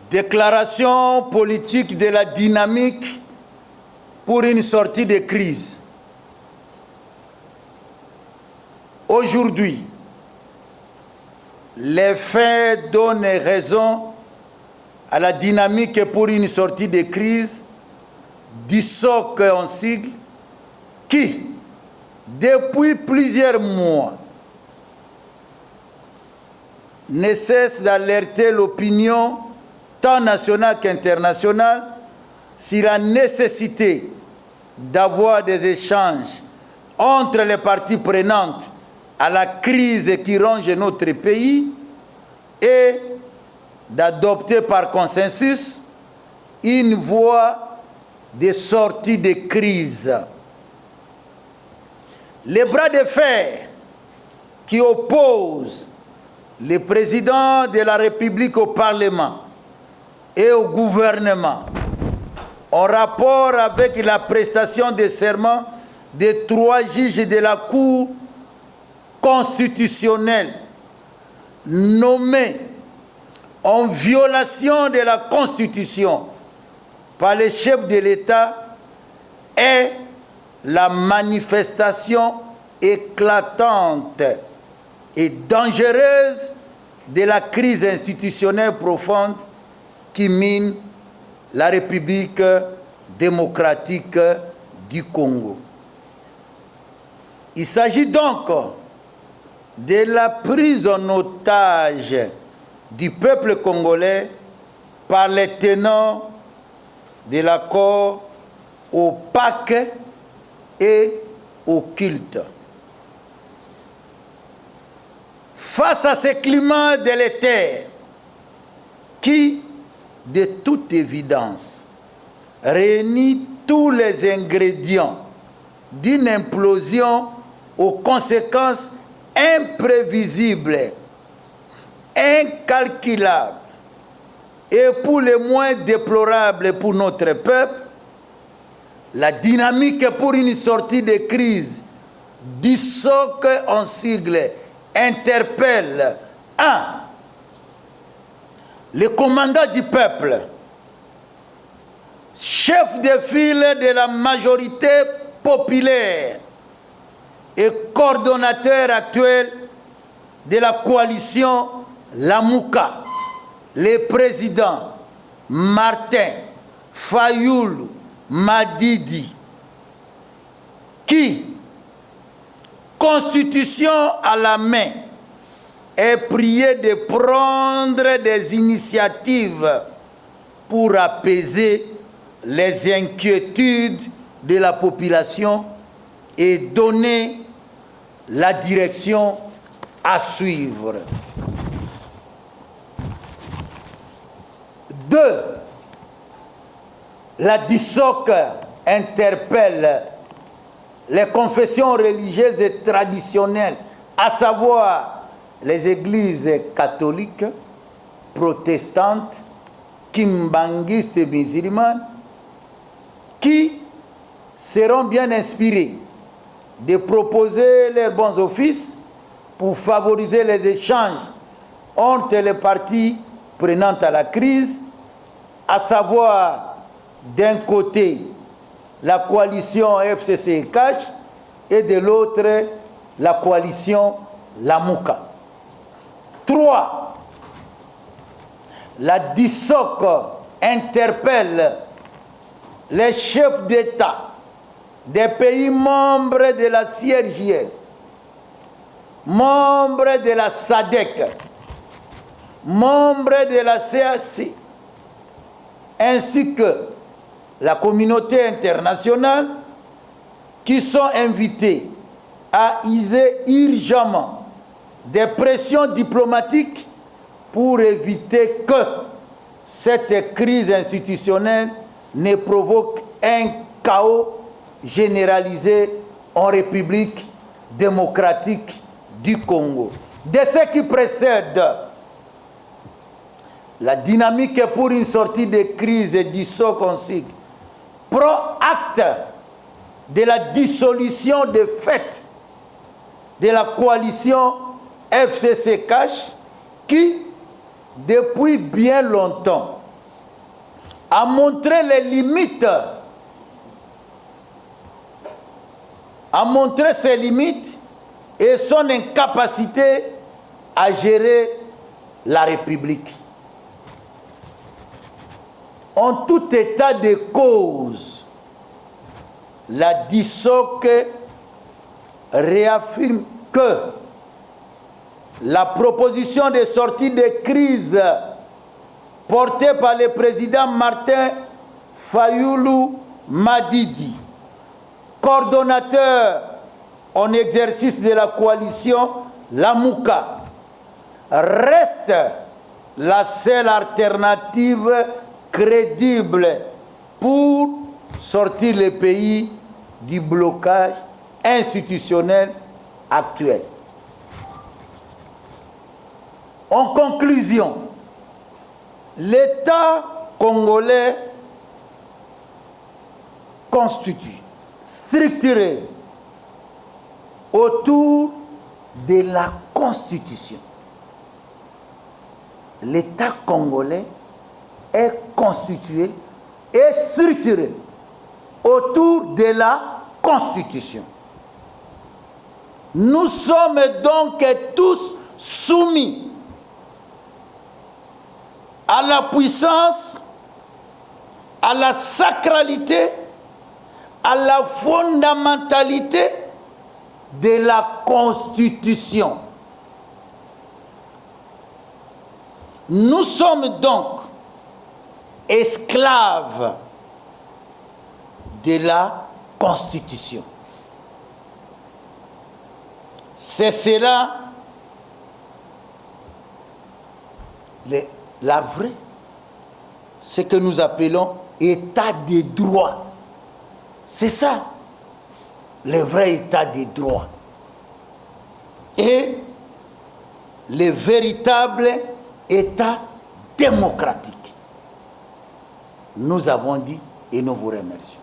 Déclaration politique de la dynamique pour une sortie de crise. Aujourd'hui, les faits donnent raison à la dynamique pour une sortie de crise du SOC en sigle qui, depuis plusieurs mois, ne cesse d'alerter l'opinion tant nationale qu'internationale sur la nécessité d'avoir des échanges entre les parties prenantes à la crise qui ronge notre pays et d'adopter par consensus une voie de sortie de crise. Les bras de fer qui opposent le président de la République au Parlement et au gouvernement en rapport avec la prestation de serment de 3 juges de la Cour constitutionnelle nommés en violation de la Constitution par le chef de l'État est la manifestation éclatante et dangereuse de la crise institutionnelle profonde qui mine la République démocratique du Congo. Il s'agit donc de la prise en otage du peuple congolais par les tenants de l'accord opaque et occulte. Face à ce climat délétère qui, de toute évidence, réunit tous les ingrédients d'une implosion aux conséquences imprévisibles, incalculables et pour le moins déplorables pour notre peuple, la dynamique pour une sortie de crise du SOC en sigle interpelle 1. Le commandant du peuple, chef de file de la majorité populaire et coordonnateur actuel de la coalition Lamuka, le président Martin Fayoulou Madidi, qui, Constitution à la main, est prié de prendre des initiatives pour apaiser les inquiétudes de la population et donner la direction à suivre. 2. La DISOC interpelle les confessions religieuses et traditionnelles, à savoir les églises catholiques, protestantes, kimbanguistes et musulmanes, qui seront bien inspirés de proposer leurs bons offices pour favoriser les échanges entre les parties prenantes à la crise, à savoir d'un côté la coalition FCC-CACH et de l'autre la coalition Lamuka. 3. La DISOC interpelle les chefs d'État des pays membres de la CIRGL, membres de la SADC, membres de la CAC, ainsi que la communauté internationale qui sont invités à user urgemment des pressions diplomatiques pour éviter que cette crise institutionnelle ne provoque un chaos généralisé en République démocratique du Congo. De ce qui précède, la dynamique pour une sortie de crise du SOC en sigle prend acte de la dissolution de fait de la coalition FCC-CACH qui, depuis bien longtemps, a montré les limites, ses limites et son incapacité à gérer la République. En tout état de cause, la DISOC réaffirme que la proposition de sortie de crise portée par le président Martin Fayoulou Madidi, coordonnateur en exercice de la coalition Lamouka, reste la seule alternative crédible pour sortir le pays du blocage institutionnel actuel. En conclusion, l'État congolais constitue, structuré autour de la Constitution. L'État congolais est constitué et structuré autour de la Constitution. Nous sommes donc tous soumis à la puissance, à la sacralité, à la fondamentalité de la Constitution. Nous sommes donc esclaves de la Constitution. C'est cela la vraie, ce que nous appelons état de droit. C'est ça, le vrai état de droit. Et le véritable état démocratique. Nous avons dit et nous vous remercions.